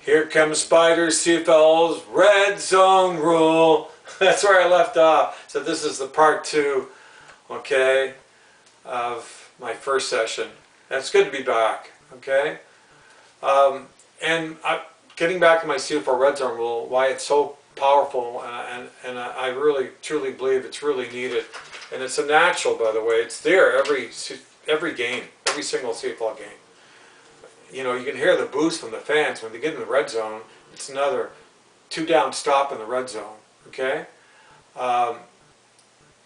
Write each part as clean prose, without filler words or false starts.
Here comes Spyder's CFL's red zone rule. That's where I left off. So this is the part 2, okay, of my first session. And it's good to be back, okay? And getting back to my CFL red zone rule, why it's so powerful, and I really truly believe it's really needed. And it's a natural, by the way. It's there every game, every single CFL game. You know, you can hear the boost from the fans when they get in the red zone. It's another 2-down stop in the red zone, okay?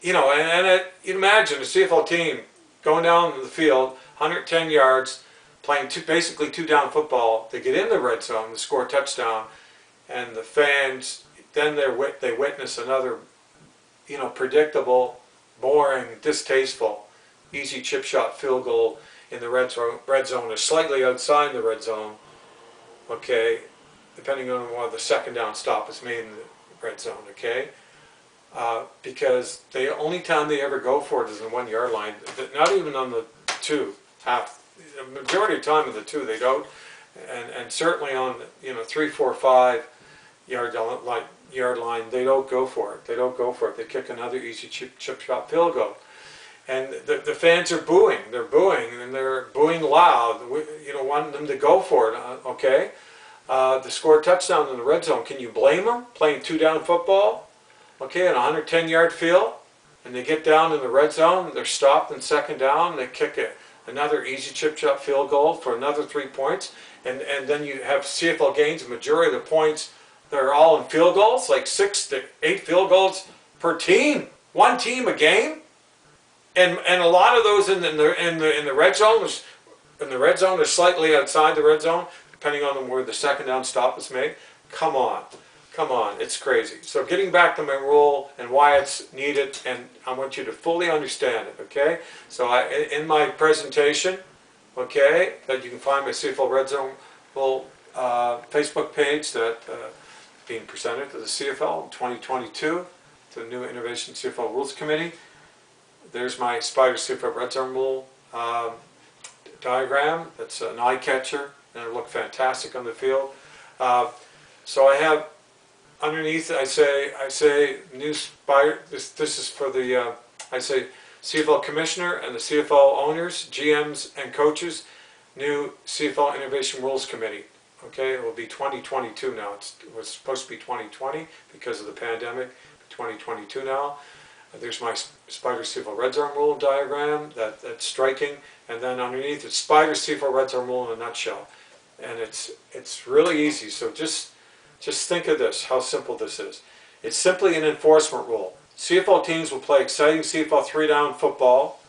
You know, you imagine a CFL team going down the field, 110 yards, playing basically 2-down football. They get in the red zone, they score a touchdown, and the fans, then they witness another, you know, predictable, boring, distasteful, easy chip shot field goal in the red zone or slightly outside the red zone, okay, depending on whether the second down stop is made in the red zone, okay? Because the only time they ever go for it is in the 1 yard line, not even on the 2, the majority of the time in the 2 they don't, and certainly on, you know, 3, 4, 5 yard line they don't go for it. They don't go for it. They kick another easy chip shot field goal. And the fans are booing. They're booing, and they're booing loud. You know, wanting them to go for it. Okay, they score a touchdown in the red zone. Can you blame them playing 2-down football? Okay, in a 110-yard field, and they get down in the red zone. They're stopped in second down. They kick another easy chip shot field goal for another 3 points, and then you have CFL games. The majority of the points, they're all in field goals, like 6 to 8 field goals per team. One team a game. And a lot of those in the red zone are slightly outside the red zone, depending on where the second down stop is made. Come on, it's crazy. So getting back to my rule and why it's needed, and I want you to fully understand it. Okay. So in my presentation, okay, that you can find my CFL Red Zone rule Facebook page that being presented to the CFL in 2022 to the new Innovation CFL Rules Committee. There's my Spyder CFL Red Zone rule diagram. That's an eye catcher, and it'll look fantastic on the field. So I have underneath. I say new Spyder. This is for the I say CFL Commissioner and the CFL owners, GMs, and coaches. New CFL Innovation Rules Committee. Okay, it will be 2022 now. It was supposed to be 2020 because of the pandemic. 2022 now. There's my Spyder CFL Red Zone rule diagram, that's striking, and then underneath it's Spyder CFL Red Zone rule in a nutshell. And it's really easy, so just think of this, how simple this is. It's simply an enforcement rule. CFL teams will play exciting CFL 3-down football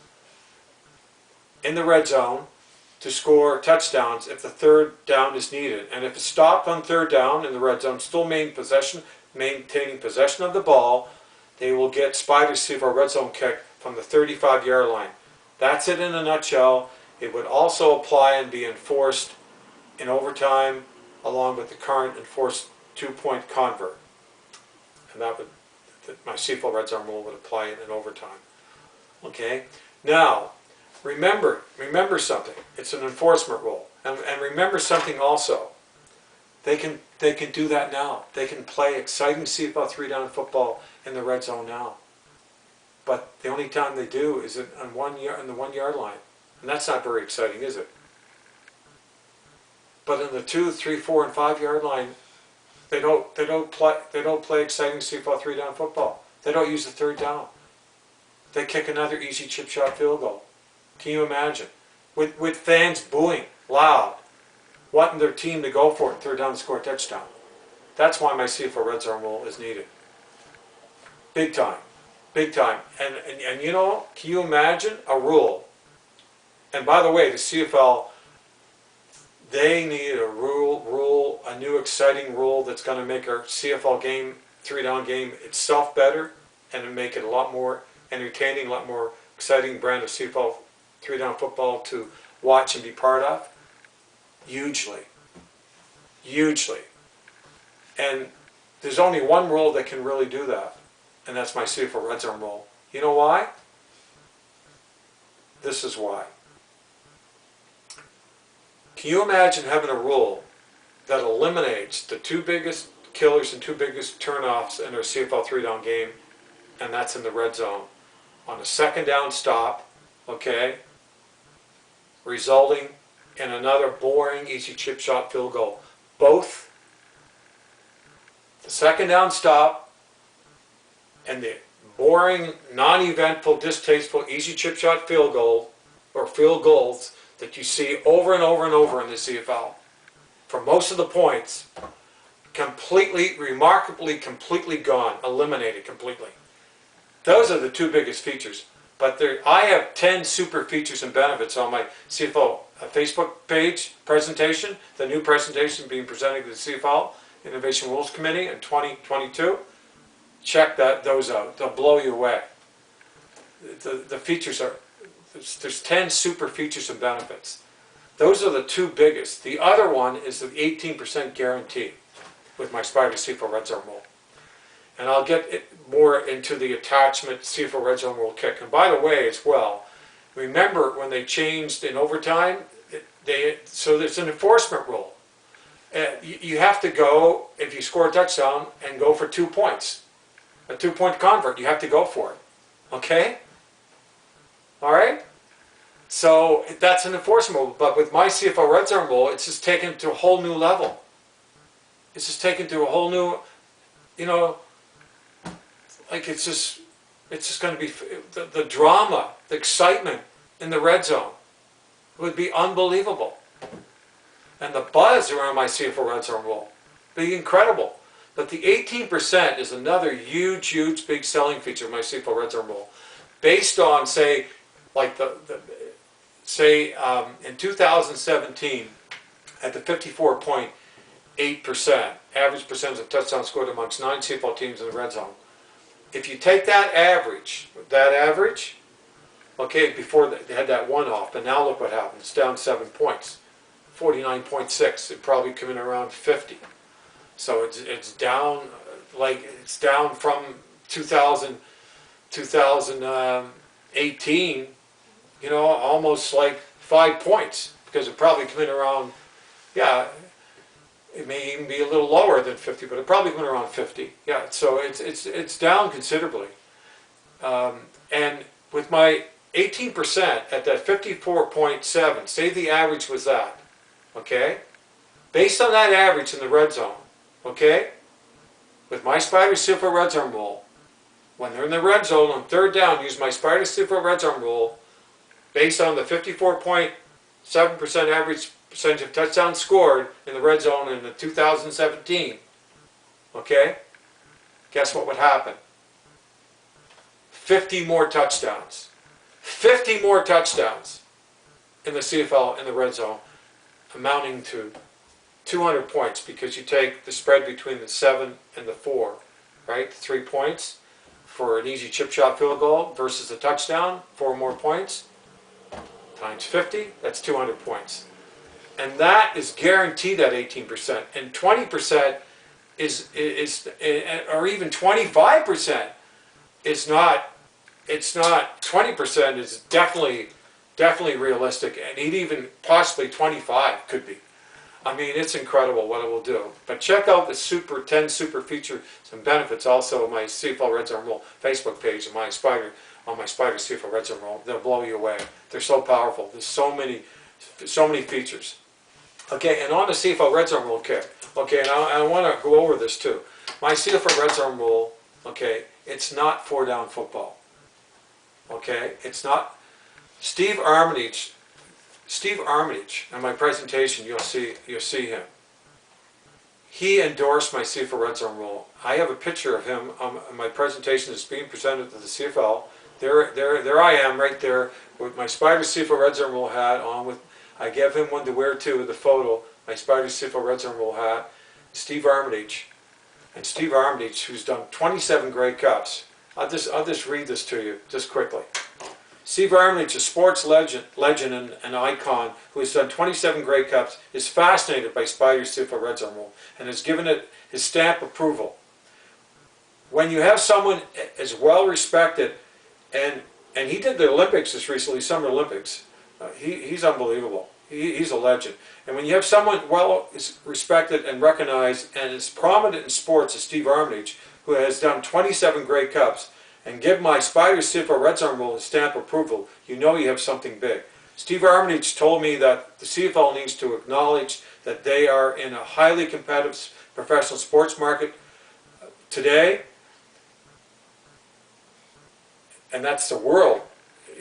in the red zone to score touchdowns if the third down is needed. And if it's stopped on third down in the red zone, still maintaining possession of the ball, they will get Spyder's CFL Red Zone kick from the 35-yard line. That's it in a nutshell. It would also apply and be enforced in overtime along with the current enforced 2-point convert. And my CFL Red Zone rule would apply it in overtime. Okay? Now, remember something. It's an enforcement rule. And remember something also. They can do that now. They can play exciting CFL 3-down football in the red zone now. But the only time they do is in the 1 yard line. And that's not very exciting, is it? But in the 2, 3, 4, and 5 yard line, they don't play exciting CFL 3-down football. They don't use the third down. They kick another easy chip shot field goal. Can you imagine? With fans booing loud, wanting their team to go for it, third down to score a touchdown. That's why my CFL Red Zone rule is needed. Big time. Big time. And you know, can you imagine a rule? And by the way, the CFL, they need a new exciting rule that's going to make our CFL game, 3-down game itself better and make it a lot more entertaining, a lot more exciting brand of CFL 3-down football to watch and be part of. Hugely. And there's only one rule that can really do that, and that's my CFL Red Zone rule. You know why? This is why. Can you imagine having a rule that eliminates the two biggest killers and two biggest turnoffs in our CFL 3-down game, and that's in the red zone. On a second down stop, okay, resulting in another boring, easy chip shot field goal. Both the second down stop and the boring, non-eventful, distasteful, easy chip shot field goal, or field goals that you see over and over and over in the CFL. For most of the points, completely, remarkably, completely gone, eliminated completely. Those are the two biggest features. But I have 10 super features and benefits on my CFL Facebook page presentation, the new presentation being presented to the CFL Innovation Rules Committee in 2022. Check those out. They'll blow you away. The features are, there's 10 super features and benefits. Those are the two biggest. The other one is the 18% guarantee with my Spyder CFL Red Zone Rule. And I'll get more into the attachment CFL Red Zone Rule kick. And by the way, as well, remember when they changed in overtime, so there's an enforcement rule. You have to go, if you score a touchdown, and go for 2 points. A 2-point convert, you have to go for it. Okay? All right? So that's an enforcement rule. But with my CFL Red Zone Rule, it's just taken it to a whole new level. It's just taken to a whole new, you know, like it's just going to be, the drama, the excitement in the red zone would be unbelievable. And the buzz around my CFL Red Zone Rule would be incredible. But the 18% is another huge, huge, big selling feature of my CFL Red Zone Rule. Based on, say, like in 2017, at the 54.8% average percentage of touchdowns scored amongst 9 CFL teams in the red zone. If you take that average, okay, before they had that one off, but now look what happened. It's down 7 points, 49.6. It probably come in around 50. So it's down, like it's down from 2018, you know, almost like 5 points, because it probably come in around, yeah, it may even be a little lower than 50, but it probably come in around 50. Yeah, so it's down considerably. And with my 18% at that 54.7, say the average was that, okay? Based on that average in the red zone, okay? With my Spyder CFL Red Zone Rule, when they're in the red zone on third down, use my Spyder CFL Red Zone Rule based on the 54.7% average percentage of touchdowns scored in the red zone in the 2017, okay? Guess what would happen? 50 more touchdowns. 50 more touchdowns in the CFL in the red zone, amounting to 200 points, because you take the spread between the 7 and the 4, right? 3 points for an easy chip shot field goal versus a touchdown, 4 more points, times 50, that's 200 points. And that is guaranteed at 18%. And 20% is or even 25% is not, it's not, 20% is definitely realistic, and even possibly 25 could be. I mean, it's incredible what it will do. But check out the 10 super features and benefits also on my CFL Red Zone Rule Facebook page and my Spyder CFL Red Zone Rule. They'll blow you away. They're so powerful. There's so many features. Okay, and on the CFL Red Zone Rule kick. Okay, and I want to go over this too. My CFL Red Zone Rule, okay, it's not 4-down football. Okay, it's not. Steve Armitage, in my presentation, you'll see him. He endorsed my CFL Red Zone Rule. I have a picture of him on my presentation that's being presented to the CFL. There I am right there with my Spyder CFL Red Zone Rule hat on. With I gave him one to wear too with the photo. My Spyder CFL Red Zone Rule hat. Steve Armitage, who's done 27 Grey Cups. I'll just read this to you just quickly. Steve Armitage, a sports legend and an icon who has done 27 Grey Cups, is fascinated by Spyder's CFL Red Zone Rule and has given it his stamp approval. When you have someone as well respected, and he did the Olympics just recently, Summer Olympics, he's unbelievable. He's a legend. And when you have someone well is respected and recognized and is prominent in sports as Steve Armitage, who has done 27 Grey Cups, and give my Spyder CFL Red Zone rule a stamp approval, you know you have something big. Steve Armitage told me that the CFL needs to acknowledge that they are in a highly competitive professional sports market today, and that's the world,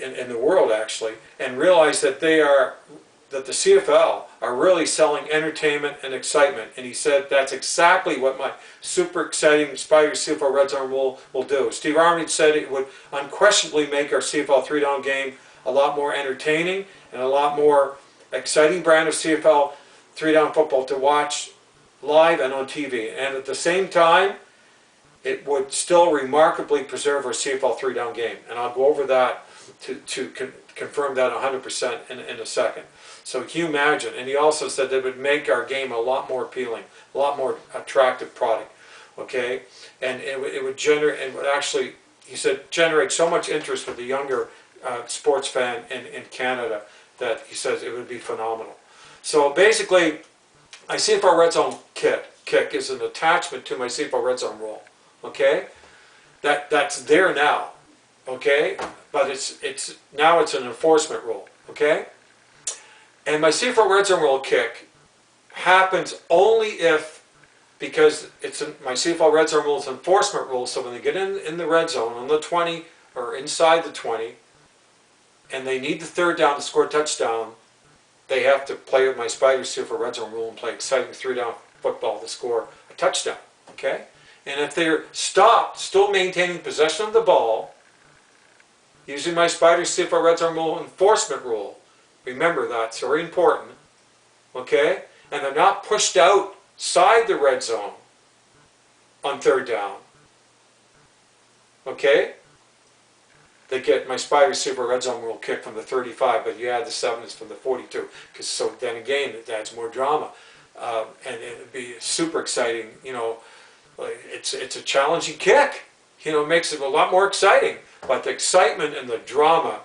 in the world actually, and realize that that the CFL are really selling entertainment and excitement. And he said that's exactly what my super exciting Spyder CFL Red Zone rule will do. Steve Armitage said it would unquestionably make our CFL 3-down game a lot more entertaining and a lot more exciting brand of CFL 3-down football to watch live and on TV. And at the same time, it would still remarkably preserve our CFL 3-down game. And I'll go over that to confirm that 100% in a second. So can you imagine? And he also said that it would make our game a lot more appealing, a lot more attractive product. Okay, and it would generate, and would actually, he said, generate so much interest with the younger sports fan in Canada that he says it would be phenomenal. So basically, my CFL Red Zone kick is an attachment to my CFL Red Zone rule. Okay, that's there now. Okay, but it's now it's an enforcement rule. Okay. And my CFL Red Zone rule kick happens only if, because my CFL Red Zone rule is enforcement rule, so when they get in the red zone on the 20 or inside the 20, and they need the third down to score a touchdown, they have to play with my Spyder CFL Red Zone rule and play exciting 3-down football to score a touchdown. Okay? And if they're stopped, still maintaining possession of the ball, using my Spyder CFL Red Zone rule enforcement rule, remember that's very important, okay? And they're not pushed outside the red zone on third down, okay? They get my Spyder CFL Red Zone rule kick from the 35, but you add the 7 is from the 42, because so then again it adds more drama, and it'd be super exciting. You know, it's a challenging kick. You know, it makes it a lot more exciting. But the excitement and the drama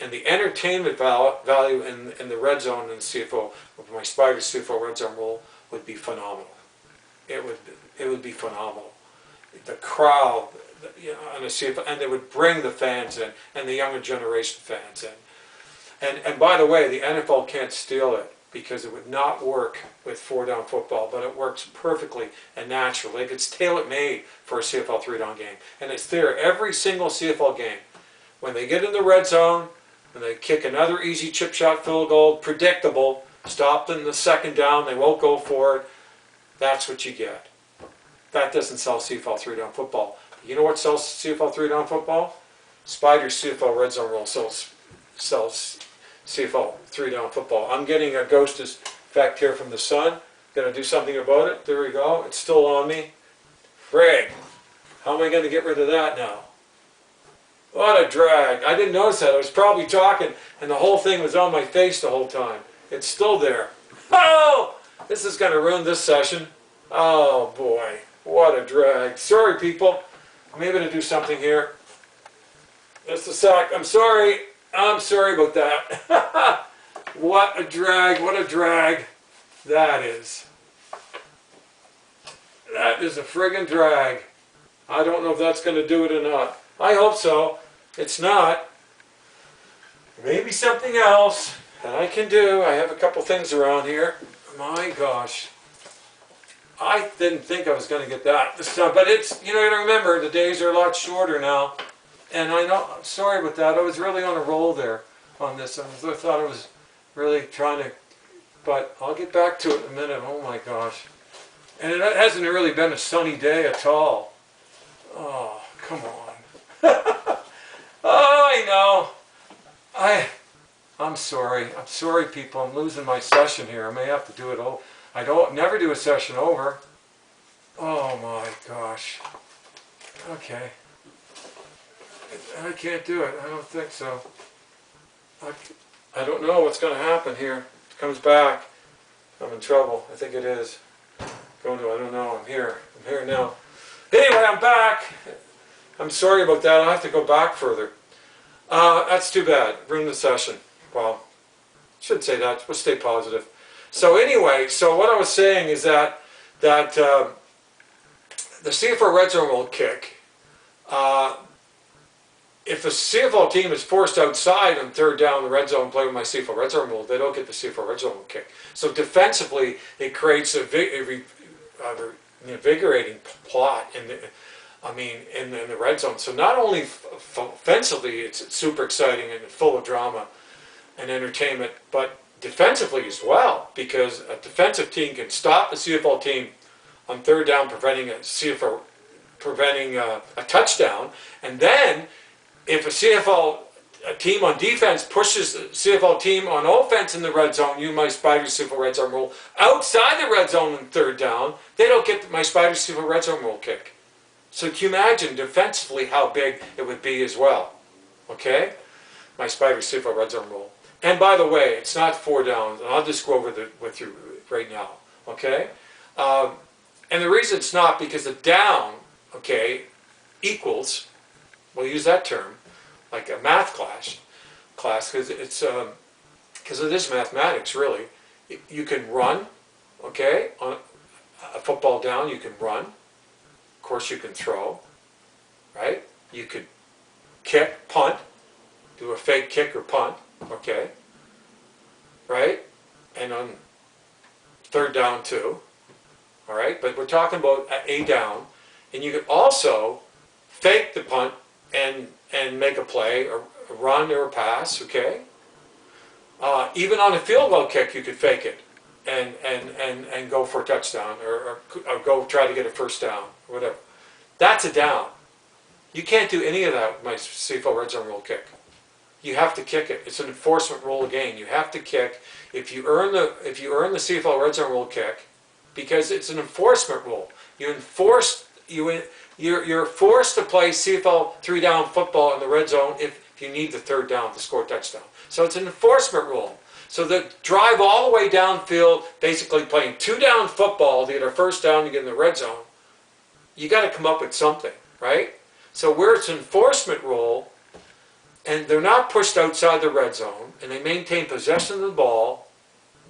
and the entertainment value in the red zone and the CFO of my Spyder CFL Red Zone rule would be phenomenal. It would be phenomenal. The crowd, you know, on the CFL, and they would bring the fans in and the younger generation fans in. And by the way, the NFL can't steal it because it would not work with 4-down football, but it works perfectly and naturally. Like it's tailor-made for a CFL 3-down game, and it's there every single CFL game. When they get in the red zone, when they kick another easy chip shot field goal, predictable, stopped in the second down, they won't go for it. That's what you get. That doesn't sell CFL 3-down football. You know what sells CFL 3-down football? Spyder CFL Red Zone rule sells CFL 3-down football. I'm getting a ghost effect here from the sun. Going to do something about it. There we go. It's still on me. Frig. How am I going to get rid of that now? What a drag. I didn't notice that. I was probably talking and the whole thing was on my face the whole time. It's still there. Oh! This is going to ruin this session. Oh boy. What a drag. Sorry people. I'm able to do something here. Just a sec. I'm sorry. I'm sorry about that. What a drag. What a drag that is. That is a friggin' drag. I don't know if that's going to do it or not. I hope so. It's not. Maybe something else that I can do. I have a couple things around here. My gosh. I didn't think I was going to get that this time. But it's, you know, you gotta remember, the days are a lot shorter now. And I know, I'm sorry about that. I was really on a roll there on this. I thought I was really trying to, but I'll get back to it in a minute. Oh my gosh. And it hasn't really been a sunny day at all. Oh, come on. Oh, I know. I'm sorry. I'm sorry, people. I'm losing my session here. I may have to do it over. I don't never do a session over. Oh my gosh. Okay. I can't do it. I don't think so. I don't know what's going to happen here. It comes back. I'm in trouble. I think it is. Going to, I don't know. I'm here. I'm here now. Anyway, I'm back. I'm sorry about that. I'll have to go back further. That's too bad. Ruined the session. Well, Should say that. We'll stay positive. So anyway, so what I was saying is that the CFL red zone rule kick. If a CFL team is forced outside on third down in the red zone and play with my CFL red zone rule, they don't get the CFL red zone rule kick. So defensively, it creates a invigorating plot in the red zone. So not only offensively, it's super exciting and full of drama and entertainment, but defensively as well, because a defensive team can stop a CFL team on third down, preventing a touchdown, and then if a CFL team on defense pushes the CFL team on offense in the red zone, you my Spyder CFL red zone rule, outside the red zone on third down, they don't get my Spyder CFL red zone rule kick. So can you imagine defensively how big it would be as well? Okay? My Spyder CFL red zone rule. And by the way, it's not 4 downs, and I'll just go over with you right now. Okay? And the reason it's not because the down, okay, equals, we'll use that term, like a math class, because it's because it is mathematics, really. You can run, okay, on a football down. You can run. Of course, you can throw, right? You could kick, punt, do a fake kick or punt, okay, right? And on third down too, all right. But we're talking about a down, and you could also fake the punt and make a play, or a run or a pass, okay? Even on a field goal kick, you could fake it and go for a touchdown, or go try to get a first down, or whatever. That's a down. You can't do any of that with my CFL red zone rule kick. You have to kick it. It's an enforcement rule again. You have to kick if you earn the CFL red zone rule kick, because it's an enforcement rule. You're forced to play CFL 3-down football in the red zone if you need the third down to score a touchdown. So it's an enforcement rule. So the drive all the way downfield, basically playing 2-down football to get a first down to get in the red zone, you got to come up with something, right? So where it's an enforcement rule, and they're not pushed outside the red zone, and they maintain possession of the ball,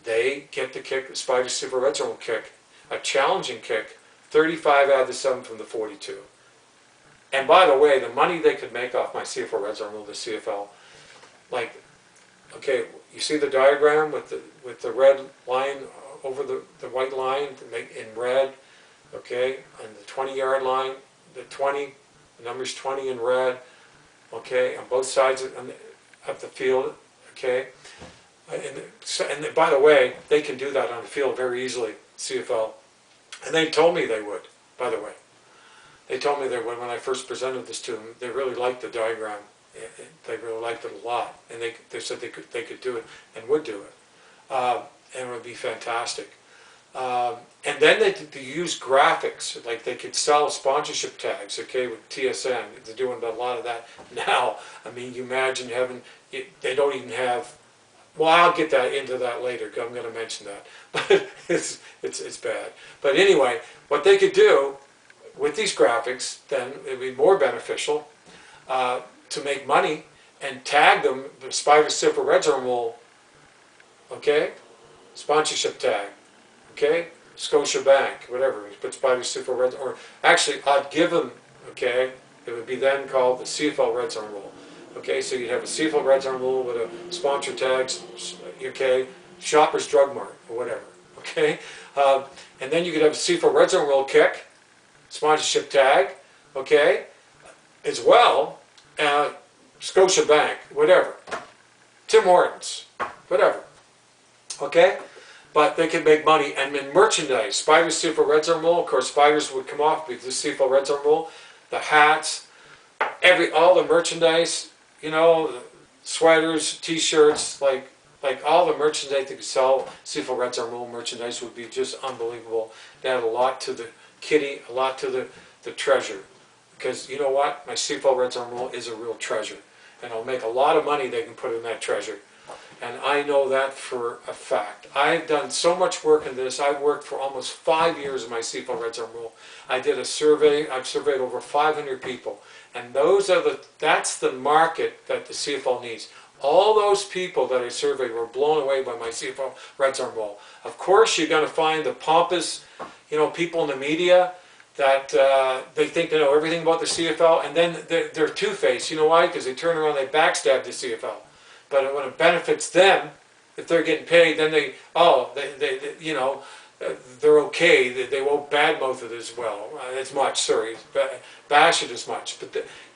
they get the kick, the Spyder CFL red zone kick, a challenging kick, 35 out of the 7 from the 42. And by the way, the money they could make off my CFL red zone rule, the CFL, like, okay, you see the diagram with the red line over the white line in red, okay, and the 20-yard line, the numbers 20 in red, okay, on both sides of the field, okay. And by the way, they can do that on the field very easily, CFL. And they told me they would, by the way. They told me they would when I first presented this to them. They really liked the diagram. They really liked it a lot. And they said they could do it and would do it. And it would be fantastic. And then they use graphics. Like they could sell sponsorship tags, okay, with TSN. They're doing a lot of that now. I mean, you imagine they don't even have. Well, I'll get into that later, because I'm going to mention that. But it's bad. But anyway, what they could do with these graphics, then it would be more beneficial to make money and tag them, the Spyder CFL red zone rule, okay? Sponsorship tag, okay? Scotiabank, whatever. You put Spyder CFL red zone, or actually, I'd give them, okay? It would be then called the CFL red zone rule. Okay, so you'd have a CFL red zone rule with a sponsor tag, okay, Shoppers Drug Mart or whatever, okay, and then you could have a CFL red zone rule kick, sponsorship tag, okay, as well, Scotiabank, whatever, Tim Hortons, whatever, okay, but they can make money. And in merchandise, Spyder CFL red zone rule, of course, Spyders would come off because the CFL red zone rule, the hats, all the merchandise. You know, sweaters, T-shirts, like all the merchandise they could sell, CFL red zone rule merchandise would be just unbelievable. They add a lot to the kitty, a lot to the treasure. Because you know what? My CFL red zone rule is a real treasure. And I'll make a lot of money they can put in that treasure. And I know that for a fact. I've done so much work in this. I've worked for almost 5 years in my CFL red zone rule. I did a survey. I've surveyed over 500 people. And that's the market that the CFL needs. All those people that I surveyed were blown away by my CFL Red Zone role. Of course, you're going to find the pompous, people in the media that they think they know everything about the CFL, and then they're two-faced. You know why? Because they turn around, they backstab the CFL. But when it benefits them, if they're getting paid, then they're okay. They won't badmouth it as well, as much. Sorry, bash it as much.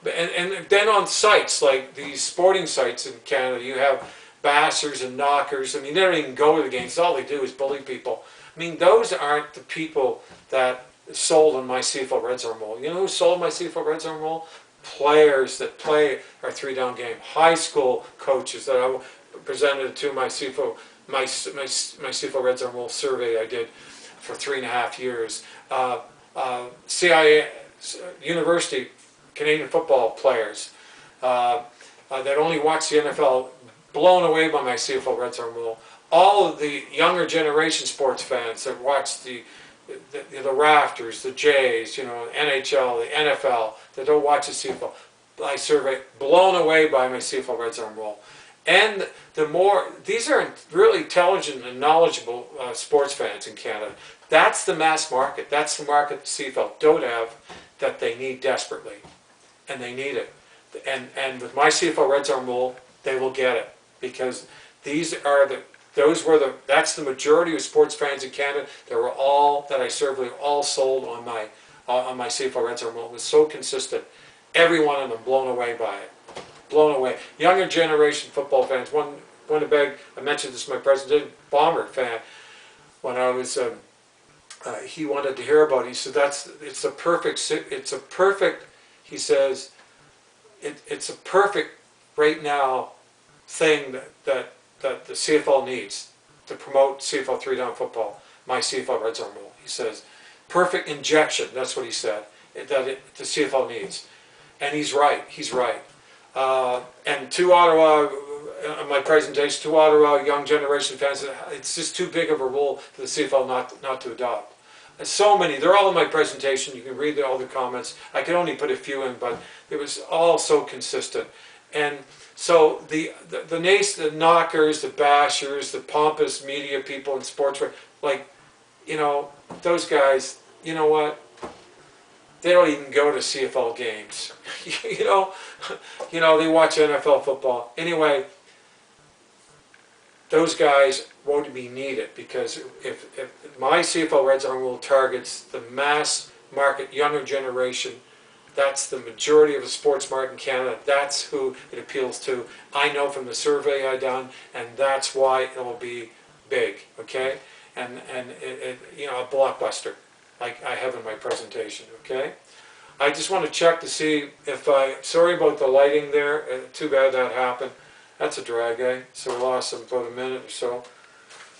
And then on sites like these sporting sites in Canada, you have bashers and knockers. I mean, they don't even go to the games. All they do is bully people. I mean, those aren't the people that sold on my CFL Red Zone role. You know who sold my CFL Red Zone role? Players that play our three-down game. High school coaches that I presented to my CFL Red Zone role survey I did for 3.5 years. CIA, university, Canadian football players that only watch the NFL, blown away by my CFL Red Zone rule. All of the younger generation sports fans that watch the Rafters, the Jays, NHL, the NFL, that don't watch the CFL, I survey, blown away by my CFL Red Zone rule. And these are really intelligent and knowledgeable sports fans in Canada. That's the mass market. That's the market the CFL don't have, that they need desperately. And they need it. And with my CFL Red Zone rule, they will get it. Because that's the majority of sports fans in Canada. They were all, that I surveyed, all sold on my CFL Red Zone rule. It was so consistent. Every one of them blown away by it. Blown away. Younger generation football fans. Winnipeg, I mentioned this in my presentation, Bomber fan. When I was, he wanted to hear about it. He said, it's a perfect, he says, it's a perfect, right now, thing that the CFL needs to promote CFL three-down football, my CFL Red Zone rule. He says, perfect injection, that's what he said, the CFL needs. And he's right. And to Ottawa, my presentation, to Ottawa young generation fans, it's just too big of a rule for the CFL not to adopt. There's so many, they're all in my presentation, you can read all the comments. I could only put a few in, but it was all so consistent. And so the knockers, the bashers, the pompous media people in sports, those guys, you know what? They don't even go to CFL games. They watch NFL football. Anyway, those guys won't be needed, because if my CFL Red Zone rule targets the mass market, younger generation, that's the majority of the sports market in Canada. That's who it appeals to. I know from the survey I done, and that's why it will be big, okay? And a blockbuster, like I have in my presentation, okay? I just want to check to see if sorry about the lighting there, too bad that happened. That's a drag, eh? So we lost about a minute or so.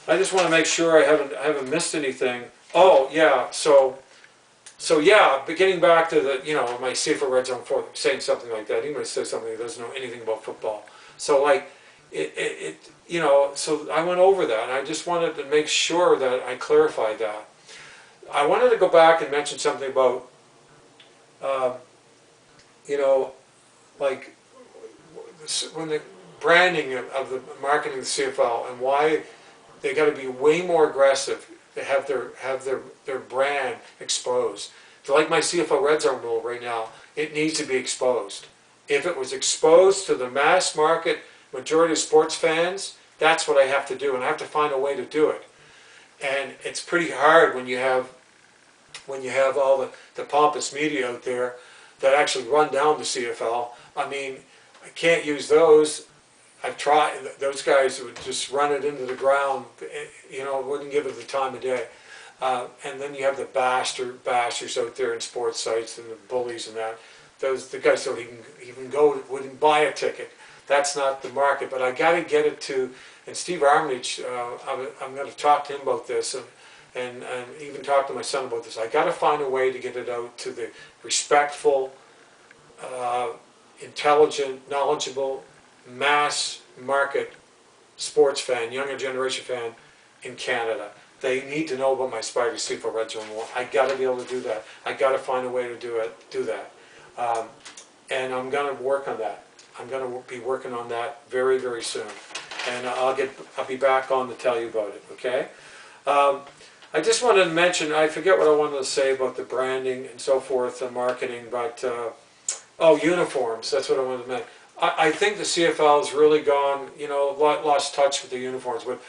I just want to make sure I haven't missed anything. Oh, yeah, so yeah, but getting back to my CFL Red Zone 4, saying something like that, he might say something that doesn't know anything about football. So so I went over that, and I just wanted to make sure that I clarified that. I wanted to go back and mention something about, when the branding of the marketing of the CFL, and why they got to be way more aggressive to have their brand exposed. Like my CFL Red Zone rule right now, it needs to be exposed. If it was exposed to the mass market majority of sports fans, that's what I have to do, and I have to find a way to do it. And it's pretty hard when you have all the pompous media out there that actually run down the CFL. I mean, I can't use those. I've tried. Those guys would just run it into the ground, wouldn't give it the time of day. And then you have the bashers out there in sports sites and the bullies and that. The guys don't even go, wouldn't buy a ticket. That's not the market. But I got to get it to, and Steve Armitage, I'm going to talk to him about this, and even talk to my son about this. I got to find a way to get it out to the respectful, intelligent, knowledgeable, mass market sports fan, younger generation fan in Canada. They need to know about my Spyder CFL Red Zone rule. I got to be able to do that. I got to find a way to do that. And I'm going to work on that. I'm going to be working on that very, very soon. And I'll be back on to tell you about it, okay? I just wanted to mention, I forget what I wanted to say about the branding and so forth, the marketing, but, oh, uniforms, that's what I wanted to mention. I think the CFL has really gone, lost touch with the uniforms, with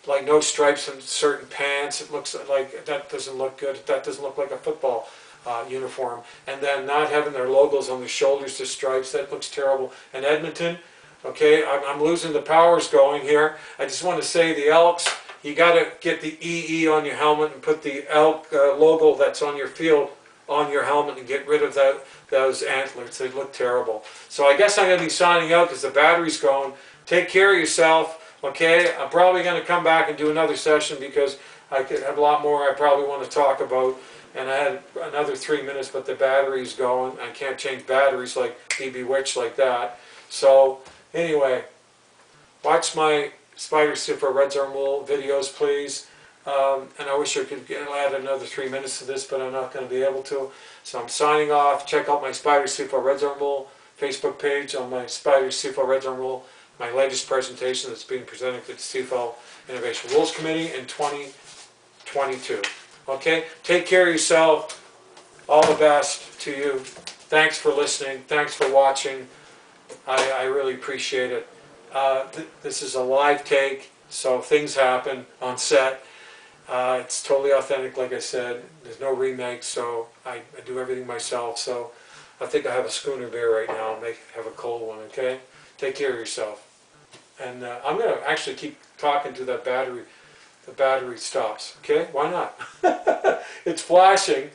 like no stripes on certain pants. It looks like, that doesn't look good, that doesn't look like a football uniform. And then not having their logos on the shoulders, the stripes, that looks terrible. And Edmonton, okay, I'm losing the powers going here. I just want to say the Elks, you got to get the EE on your helmet and put the Elk logo that's on your field on your helmet and get rid of those antlers. They look terrible. So I guess I'm going to be signing out because the battery's going. Take care of yourself, okay? I'm probably going to come back and do another session because I could have a lot more I probably want to talk about. And I had another 3 minutes, but the battery's going. I can't change batteries like be bewitched like that. So anyway, watch my Spyder CFL Red Zone Rule videos, please. And I wish I could add another 3 minutes to this, but I'm not going to be able to. So I'm signing off. Check out my Spyder CFL Red Zone Rule Facebook page on my Spyder CFL Red Zone Rule, my latest presentation that's being presented to the CFL Innovation Rules Committee in 2022. Okay? Take care of yourself. All the best to you. Thanks for listening. Thanks for watching. I really appreciate it. This is a live take, so things happen on set. It's totally authentic, like I said. There's no remakes, so I do everything myself. So I think I have a schooner beer right now. I'll have a cold one, okay? Take care of yourself. And I'm going to actually keep talking to that battery. The battery stops, okay? Why not? It's flashing.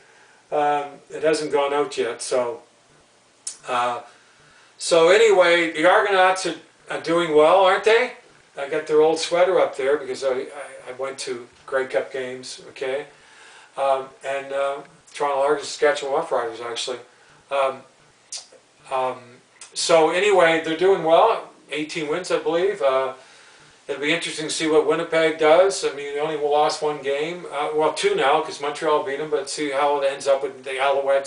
It hasn't gone out yet, so... So anyway, the Argonauts are doing well, aren't they? I got their old sweater up there because I went to Grey Cup games, okay? And Toronto Argos, Saskatchewan Roughriders, actually. So anyway, they're doing well. 18 wins, I believe. It'll be interesting to see what Winnipeg does. I mean, they only lost one game. Well, two now because Montreal beat them, but see how it ends up with the Alouettes.